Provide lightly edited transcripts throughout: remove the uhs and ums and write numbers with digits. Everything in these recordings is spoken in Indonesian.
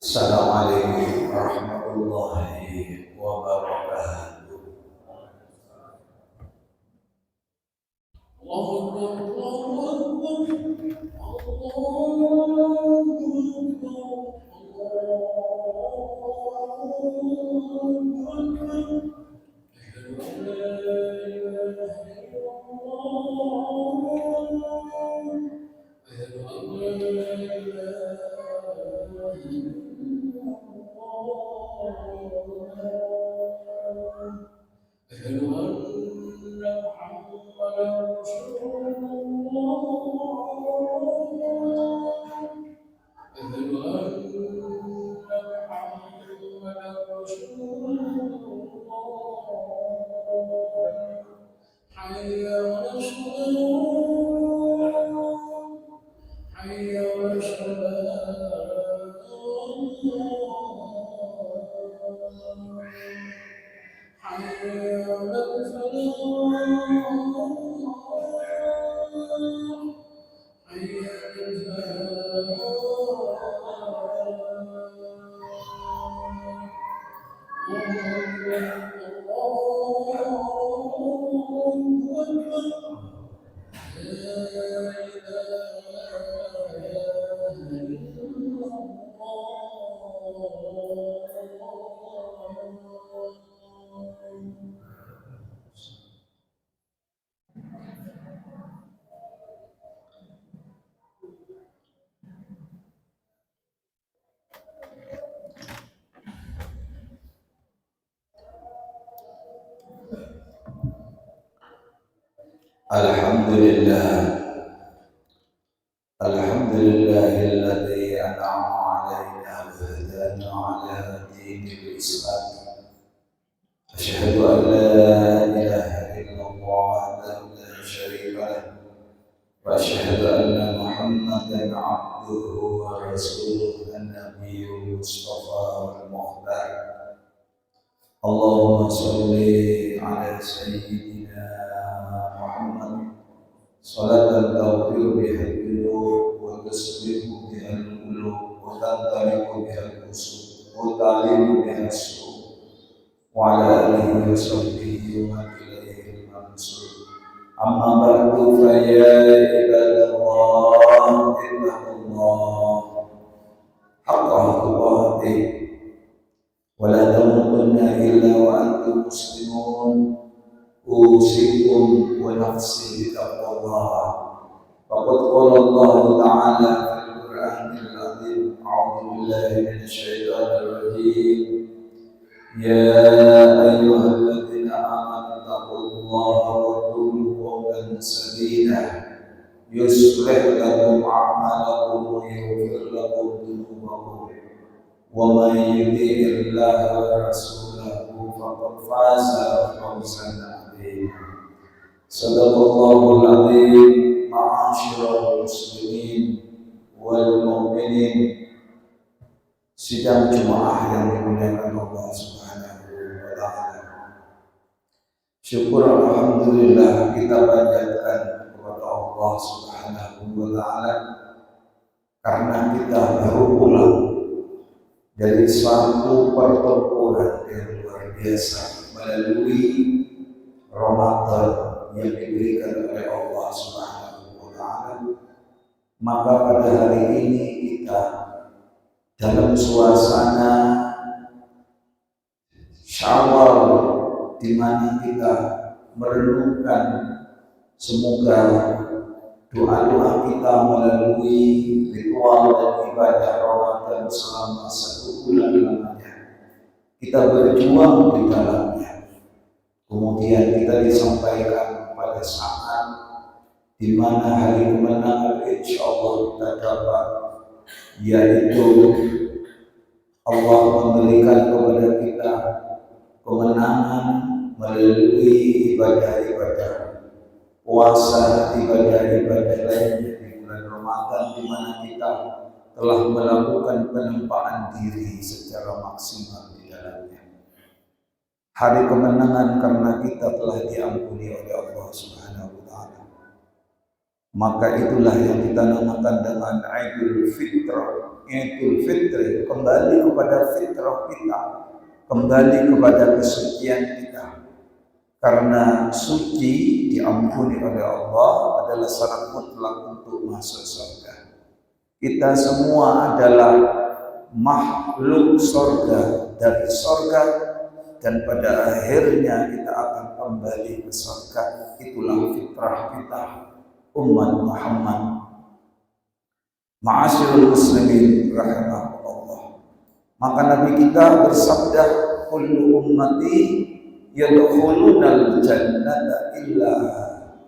Assalamualaikum warahmatullahi wabarakatuh. Alhamdulillah, alhamdulillahilladzi an'ama 'alaina wa hadana 'ala dinil Islam. Asyhadu an la ilaha illallah wahdahu la syarika lah wa asyhadu anna Muhammadan 'abduhu wa rasuluhu an-nabiyyul mustafa al-mukhtar. Allahumma shalli 'ala sayyidina Muhammad salatan taghfir biha al-dhunub wa tasbihu biha al-qulub wa tantaliqu biha al-qusub wa ta'limu biha as-su'ud wa ala alihi wa sahbihi wa ilayhi al-mansur. Amma ba'du fa ya ibadallah ittaqullah haqqa tuqatih wa la tamutunna illa wa antum muslimun. Usikum wa nafsi bittaqwallah. Faqad qala Allah Ta'ala fil Qur'anil Azim. A'udzu billahi minasy syaithanir rajim. Ya ayyuhalladzina amanu taqullaha wa qulu qawlan sadida yuslih lakum a'malakum wa yaghfir lakum dhunubakum. Wa may yuti'illaha wa rasulahu faqad faza fawzan 'azima. Sadaqallahul 'azim. Ma'asyiral muslimin wal mu'minin. Sidang jemaah yang dimuliakan Allah Subhanahu wa taala. Syukur alhamdulillah kita panjatkan kepada Allah Subhanahu wa taala karena kita baru pulang dari suatu pertempuran yang luar biasa melalui Ramadan yang diberikan oleh Allah Subhanahu wa taala. Maka pada hari ini kita dalam suasana Syawal di mana kita merenungkan semoga doa-doa kita melalui ritual dan ibadah Ramadan selama 1 bulan lamanya kita berjuang di dalamnya. Kemudian kita disampaikan pada saat di mana hari kemenangan insya Allah kita dapat, yaitu Allah memberikan kepada kita kemenangan melalui ibadah-ibadah puasa, ibadah-ibadah lainnya di bulan Ramadan, di mana kita telah melakukan penempaan diri secara maksimal di dalamnya. Hari kemenangan karena kita telah diampuni oleh Allah Subhanahu wa Ta'ala. Maka itulah yang kita namakan dengan Idul Fitrah. Idul Fitri, kembali kepada fitrah kita, kembali kepada kesucian kita. Karena suci diampuni oleh Allah adalah syarat mutlak untuk masuk surga. Kita semua adalah makhluk surga, dari surga, dan pada akhirnya kita akan kembali ke surga. Itulah fitrah kita, umat Muhammad. Ma'asyiral muslimin rahimahullah. Maka Nabi kita bersabda, kullu ummati yadkhulunal jannata illa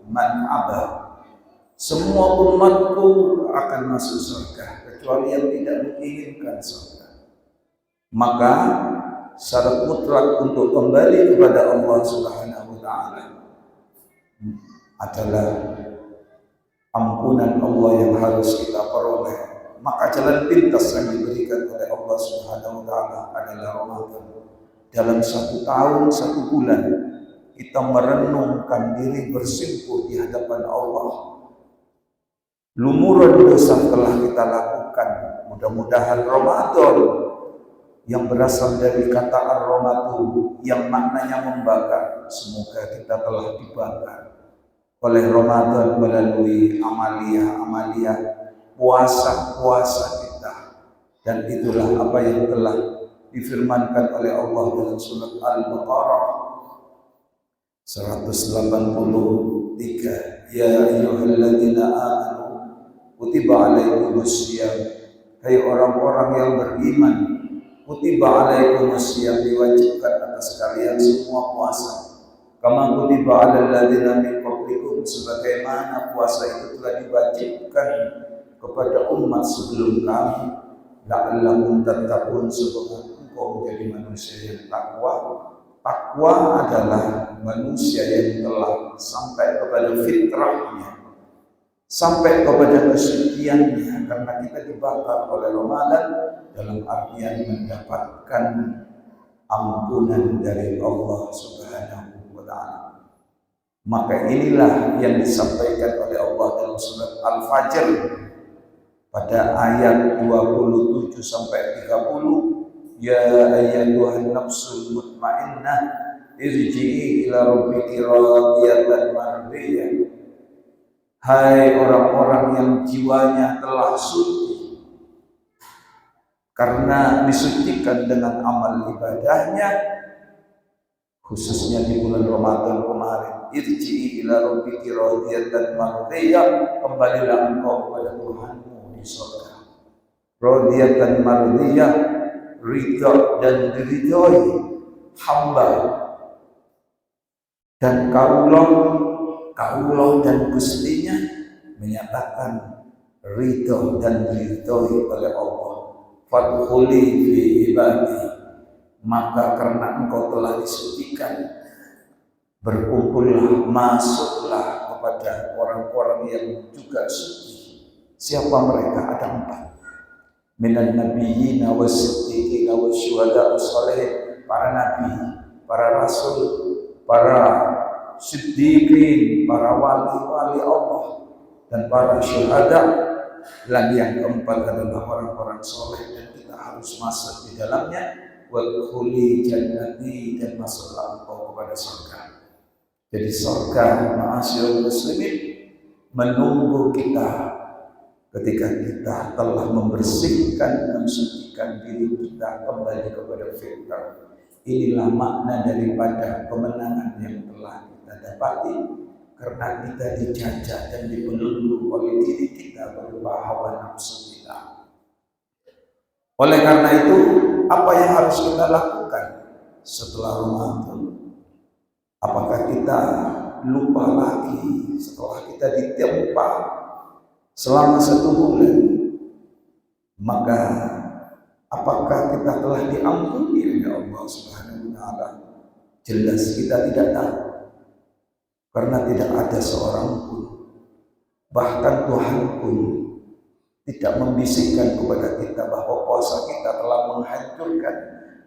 man aba. Semua umatku akan masuk surga kecuali yang tidak menginginkan surga. Maka syarat mutlak untuk kembali kepada Allah Subhanahu wa Ta'ala adalah ampunan Allah yang harus kita peroleh. Maka jalan pintas yang diberikan oleh Allah Subhanahu wa Ta'ala adalah Ramadan. Dalam 1 tahun 1 bulan kita merenungkan diri bersimpuh di hadapan Allah. Lumuran dosa telah kita lakukan. Mudah-mudahan Ramadan yang berasal dari kata ar-ramatu yang maknanya membakar, semoga kita telah dibakar oleh Ramadan melalui amalia-amalia puasa-puasa kita. Dan itulah apa yang telah difirmankan oleh Allah dalam surat Al-Baqarah 183, ya ayyuhalladzina amanu kutiba alaikumusiyam, hai orang-orang yang beriman, kutiba alaikumusiyam, diwajibkan atas kalian semua puasa, kama kutiba alal ladzina min qablikum, sebagaimana puasa itu telah diwajibkan kepada umat sebelum kami, la'allakum tattaqun, supaya engkau menjadi manusia yang takwa. Takwa adalah manusia yang telah sampai kepada fitrahnya, sampai kepada kesuciannya, karena kita dibakar oleh Ramadan dalam artian mendapatkan ampunan dari Allah Subhanahu wa Ta'ala. Maka inilah yang disampaikan oleh Allah dalam surat Al-Fajr pada ayat 27 sampai 30, ya ayyatuhan nafsul mutmainnah irji'i ila rabbiki radiyatan mardiyah. Hai orang-orang yang jiwanya telah suci karena disucikan dengan amal ibadahnya, khususnya di bulan Ramadan kemarin, irji'i ila rabbiki radiyatan mardiyah, kembalilah engkau kepada Tuhanmu di surga. Radiyatan mardiyah, ridha dan diridhoi hamba, dan kaulah dan gustinya menyatakan ridha dan diridhoi oleh Allah. Fadkhuli fi ibadi, maka karena engkau telah disucikan, berkumpullah, masuklah kepada orang-orang yang juga suci. Siapa mereka? Ada 4. Minan nabiyyina was-siddiqina wasyuhada was-shalihin, para nabi, para rasul, para siddiqin, para wali-wali Allah, dan para syuhada. Dan yang keempat adalah orang-orang soleh, dan kita harus masuk di dalamnya. Wadkhuli jannati, dan masuklah engkau kepada surga. Jadi surga, ma'asyiral muslimin, menunggu kita ketika kita telah membersihkan dan mensucikan mensucikan diri kita kembali kepada fitrah. Inilah makna daripada kemenangan yang telah kita dapati karena kita dijajah dan dibelenggu oleh diri kita berupa hawa nafsu kita. Oleh karena itu, apa yang harus kita lakukan setelah Ramadan? Apakah kita lupa lagi setelah kita ditempa selama 1 bulan? Maka apakah kita telah diampuni oleh Allah Subhanahu wa taala? Jelas kita tidak tahu. Karena tidak ada seorang pun, bahkan Tuhan pun tidak membisikkan kepada kita bahwa puasa kita telah menghancurkan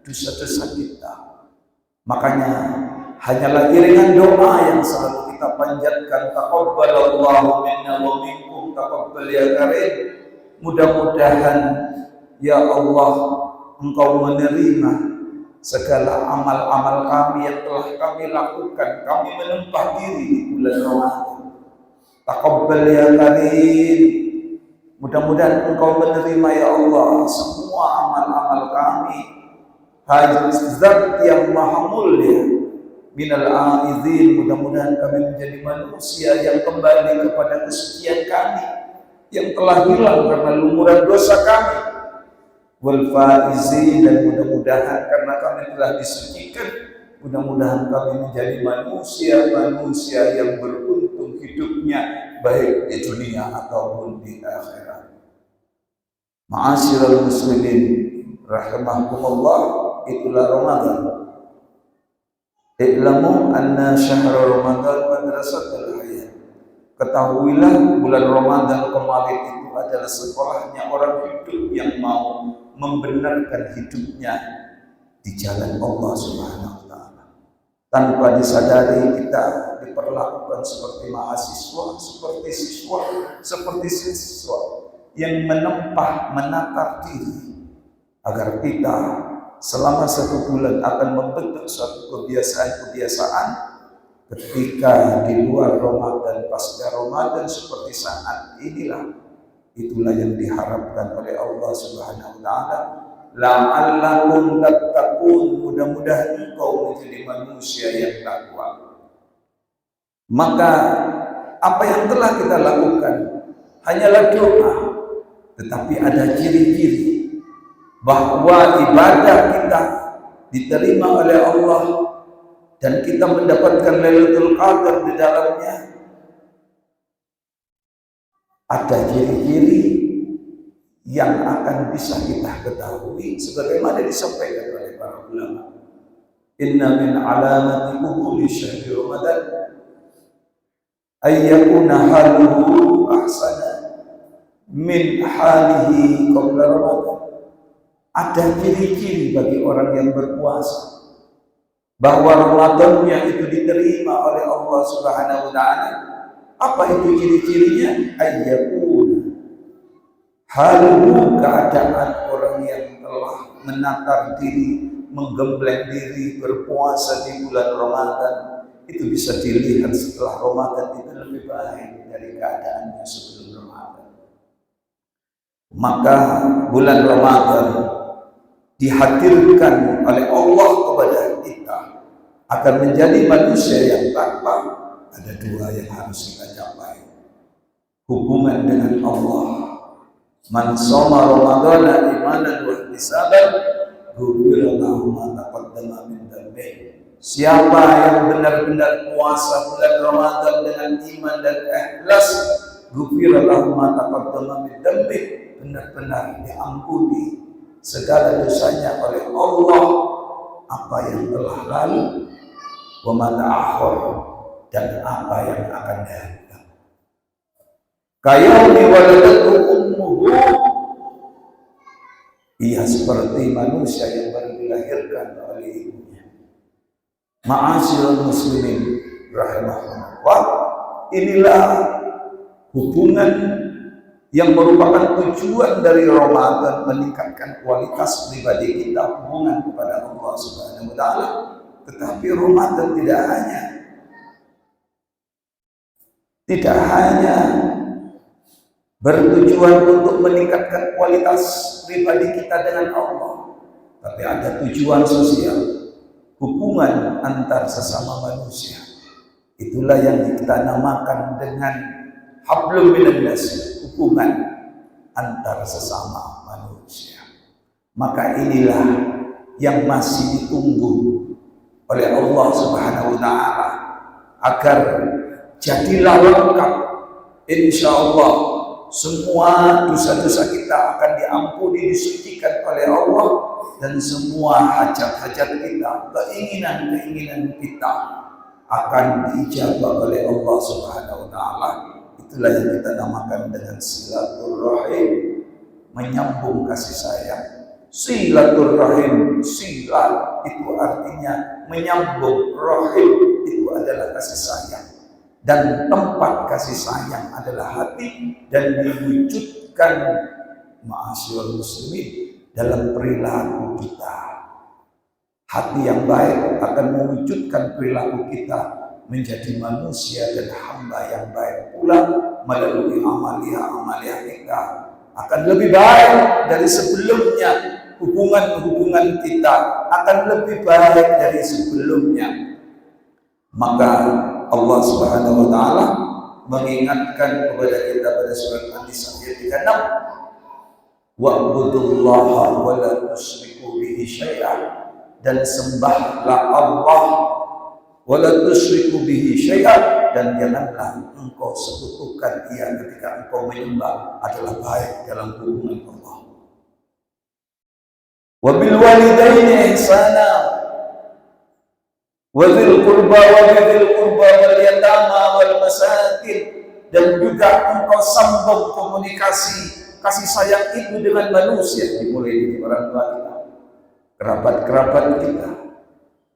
dosa-dosa kita. Makanya hanyalah iringan doa yang selalu kita panjatkan, taqabbalallahu minna wa minkum taqabbal ya karim. Mudah-mudahan ya Allah Engkau menerima segala amal-amal kami yang telah kami lakukan. Kami menempah diri di bulan Ramadan. Taqabbal ya karim. Mudah-mudahan Engkau menerima ya Allah semua amal-amal kami. Hai Zat yang Maha Mulia, minal aizin, mudah-mudahan kami menjadi manusia yang kembali kepada kesucian kami yang telah hilang karena lumuran dosa kami. Wal faizin, dan mudah-mudahan karena kami telah disucikan, mudah-mudahan kami menjadi manusia-manusia yang beruntung hidupnya baik di dunia ataupun di akhirat. Ma'asyiral muslimin rahimakumullah, itulah Ramadan. I'lamu anna syahra Ramadan madrasatul hayat. Ketahuilah bulan Ramadan kemarin itu adalah sekolahnya orang hidup yang mau membenarkan hidupnya di jalan Allah Subhanahu wa taala. Tanpa disadari kita diperlakukan seperti mahasiswa, seperti siswa, seperti siswa yang menakar diri agar kita selama 1 bulan akan membentuk suatu kebiasaan-kebiasaan ketika di luar Ramadan, pasca Ramadan seperti saat inilah. Itulah yang diharapkan oleh Allah Subhanahu wa taala. La'allakum tattaqun, mudah-mudahan engkau menjadi manusia yang takwa. Maka apa yang telah kita lakukan hanyalah doa, tetapi ada ciri-ciri bahwa ibadah kita diterima oleh Allah dan kita mendapatkan Lailatul Qadar di dalamnya. Ada ciri-ciri yang akan bisa kita ketahui sebagaimana disampaikan oleh para ulama. Inna min alamati qubuli syahri Ramadan ayyakuna haluhu ahsana min halihi qabla Ramadan. Ada ciri-ciri bagi orang yang berpuasa bahwa Ramadannya itu diterima oleh Allah Subhanahu wa taala. Apa itu ciri-cirinya? Ayyakuna haluhu, keadaan orang yang telah menatar diri, menggembleng diri berpuasa di bulan Ramadan itu bisa dilihat setelah Ramadan itu lebih baik dari keadaannya sebelum Ramadan. Maka bulan Ramadan dihadirkan oleh Allah kepada kita akan menjadi manusia yang takwa. Ada 2 yang harus kita capai. Hubungan dengan Allah. Man shoma Ramadhana imanan wa ihtisaban ghufira lahu ma taqaddama min dhanbihi. Siapa yang benar-benar puasa bulan Ramadan dengan iman dan ikhlas, ghufira lahu ma taqaddama min dhanbihi, benar-benar diampuni segala dosanya oleh Allah, apa yang telah lalu wa ma ta'akhkhar, dan apa yang akan datang. Kayaumi waladatu ummuhu, ia seperti manusia yang baru dilahirkan oleh ibunya. Ma'asyiral muslimin rahimahullah, inilah hubungan yang merupakan tujuan dari Ramadan, meningkatkan kualitas pribadi kita, hubungan kepada Allah Subhanahu wa taala. Tetapi Ramadan tidak hanya bertujuan untuk meningkatkan kualitas pribadi kita dengan Allah, tapi ada tujuan sosial, hubungan antar sesama manusia. Itulah yang kita namakan dengan hablum minan nas, hubungan antar sesama manusia. Maka inilah yang masih ditunggu oleh Allah Subhanahu wa taala agar jadilah lengkap. Insya Allah semua dosa-dosa kita akan diampuni, disucikan oleh Allah, dan semua hajat-hajat kita, keinginan-keinginan kita akan diijabah oleh Allah Subhanahu wa taala. Itulah yang kita namakan dengan silaturahim, menyambung kasih sayang. Silaturahim, sila itu artinya menyambung, rahim itu adalah kasih sayang, dan tempat kasih sayang adalah hati, dan diwujudkan ma'asyiral muslimin dalam perilaku kita. Hati yang baik akan mewujudkan perilaku kita menjadi manusia dan hamba yang baik pula. Melalui amalia kita akan lebih baik dari sebelumnya. Hubungan-hubungan kita akan lebih baik dari sebelumnya. Maka Allah Subhanahu wa taala mengingatkan kepada kita pada surat An-Nisa ayat 36, wa'budullaha wa la tusyriku bihi syai'an, dan sembahlah Allah, wa la tusyriku bihi syai'an, dan janganlah engkau sekutukan Dia ketika engkau menyembah, adalah baik dalam hubungan Allah. Wa bil walidaini ihsana wa dzil qurba wa dzil qurba wal yatama wal masakin, dan juga engkau sambung komunikasi kasih sayang itu dengan manusia, dimulai dari orang tua kita, kerabat-kerabat kita,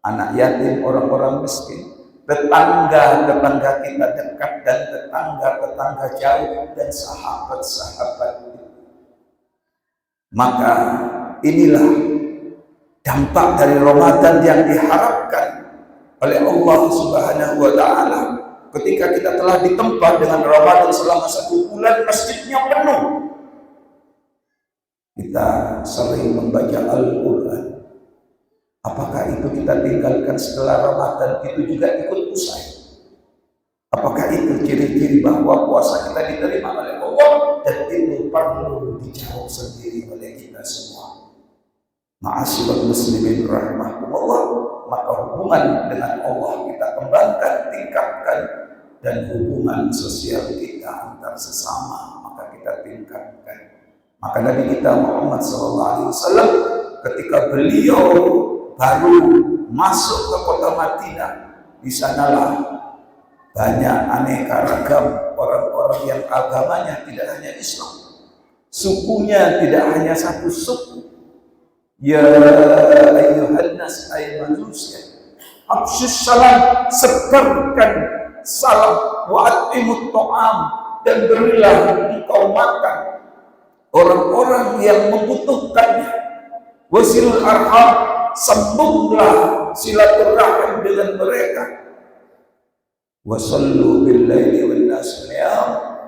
anak yatim, orang-orang miskin, tetangga-tetangga kita dekat dan tetangga-tetangga jauh, dan sahabat-sahabat kita. Maka inilah dampak dari Ramadan yang diharapkan oleh Allah Subhanahu wa taala. Ketika kita telah ditempa dengan Ramadan selama 1 bulan, masjidnya penuh, kita sering membaca Al-Quran. Apakah itu kita tinggalkan setelah Ramadan itu juga ikut usai? Apakah itu ciri-ciri bahwa puasa kita diterima oleh Allah? Dan itu perlu dijawab sendiri oleh kita semua. Ma'asyiral muslimin rahimakumullah. Maka hubungan dengan Allah kita kembangkan, tingkatkan, dan hubungan sosial kita antar sesama maka kita tingkatkan. Maka Nabi kita Muhammad SAW ketika beliau baru masuk ke kota Madinah, di sanalah banyak aneka ragam orang-orang yang agamanya tidak hanya Islam, sukunya tidak hanya satu suku. Ya ayyuhan nas, ay manusia, afsyus salam, sebarkan salam, wa at'imut ta'am, dan berilah engkau makan orang-orang yang membutuhkannya, wasilul arham, sambunglah silaturahim dengan mereka, wasallu bil laili wan nas niyam,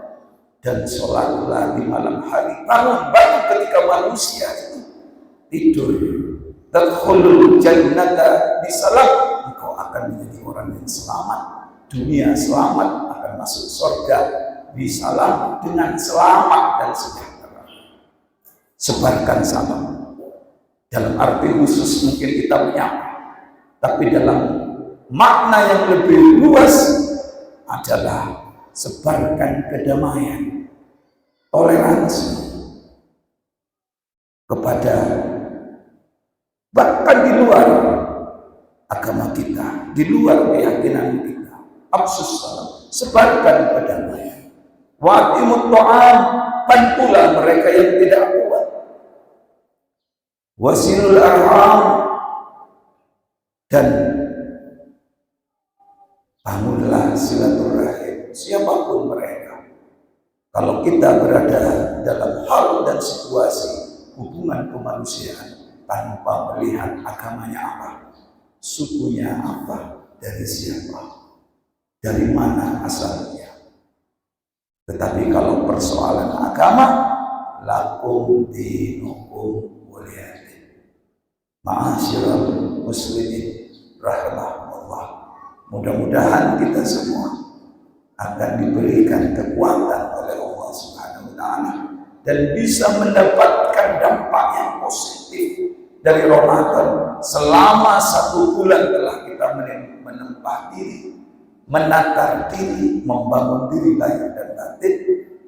dan sholatlah di malam hari. Bangun ketika manusia itu tidur. Tadkhulul jannata bisalam, engkau akan menjadi orang yang selamat dunia, selamat akan masuk surga bisalam, dengan selamat dan sejahtera. Sebarkan salam. Dalam arti khusus mungkin kita menyapa, tapi dalam makna yang lebih luas adalah sebarkan kedamaian, toleransi kepada bahkan di luar agama kita, di luar keyakinan kita. Afsus salam, sebarkan kedamaian. Wa atimut ta'am, kan pula mereka yang tidak kuat. Wasilul arham, dan bangunlah silaturahim siapapun mereka. Kalau kita berada dalam hal dan situasi hubungan kemanusiaan tanpa melihat agamanya apa, sukunya apa, dari siapa, dari mana asalnya, Tetapi kalau persoalan agama, lakum dinukum waliyadin. Ma'asyiral muslimin rahimahullah. Mudah-mudahan kita semua akan diberikan kekuatan oleh Allah Subhanahu wa taala dan bisa mendapatkan dampak yang positif dari Ramadan. Selama 1 bulan telah kita menempah diri, menakar diri, membangun diri lahir dan batin.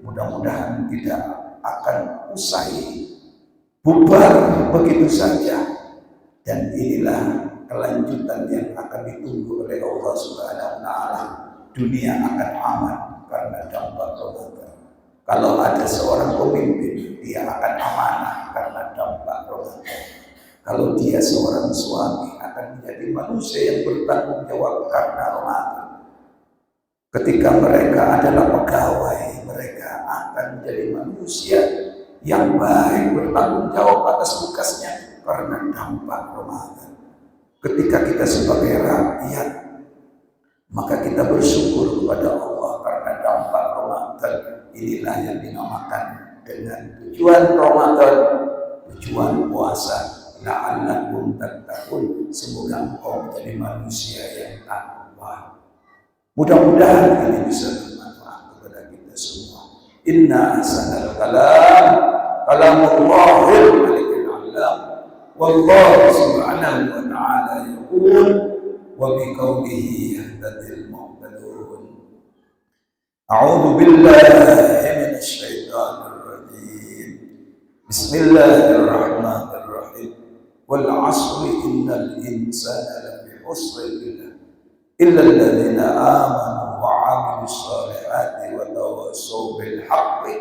Mudah-mudahan tidak akan usai bubar begitu saja. Dan inilah kelanjutan yang akan ditunggu oleh Allah Subhanahu wa taala. Dunia akan aman karena dampak Ramadan. Kalau ada seorang pemimpin, dia akan amanah karena dampak Ramadan. Kalau dia seorang suami, akan menjadi manusia yang bertanggung jawab karena Ramadan. Ketika mereka adalah pegawai, mereka akan menjadi manusia yang baik, bertanggung jawab atas tugasnya karena dampak Ramadan. Ketika kita sebagai rakyat, maka kita bersyukur kepada Allah karena dampak Ramadan. Inilah yang dinamakan dengan tujuan Ramadan, tujuan puasa. La'allakum tattaqun, semoga engkau menjadi manusia yang takwa. Mudah-mudahan ini bisa bermanfaat kepada kita semua. Inna ahsanal kalam kalamullahil malikil alam. Wallahu subhanahu wa ta'ala yaqul wa biqaulihi yahtadil muhtadun. A'udzu billahi minasy syaithanir rajim. Bismillahirrahmanirrahim. Wal 'asri innal insana lafi khusr illa alladziina aamanu wa 'amilus shalihati wa tawassaw bil haqqi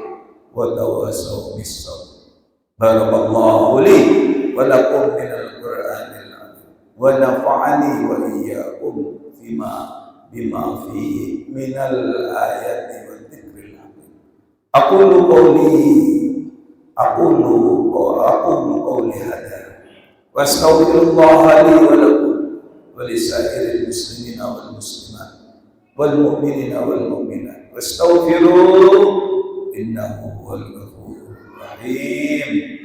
wa tawassaw bis sabr. Barakallahu li wa lakum minal Qur'anil 'azim wa nafa'ani wa iyyakum bima fihi minal ayati wa dzikril hakim. Aqulu qawli hadza wa astaghfirullah li wa lakum wa lisairil muslimina wal muslimat wal mu'minina wal mu'minat wastaghfiruhu innahu huwal ghafurur rahim.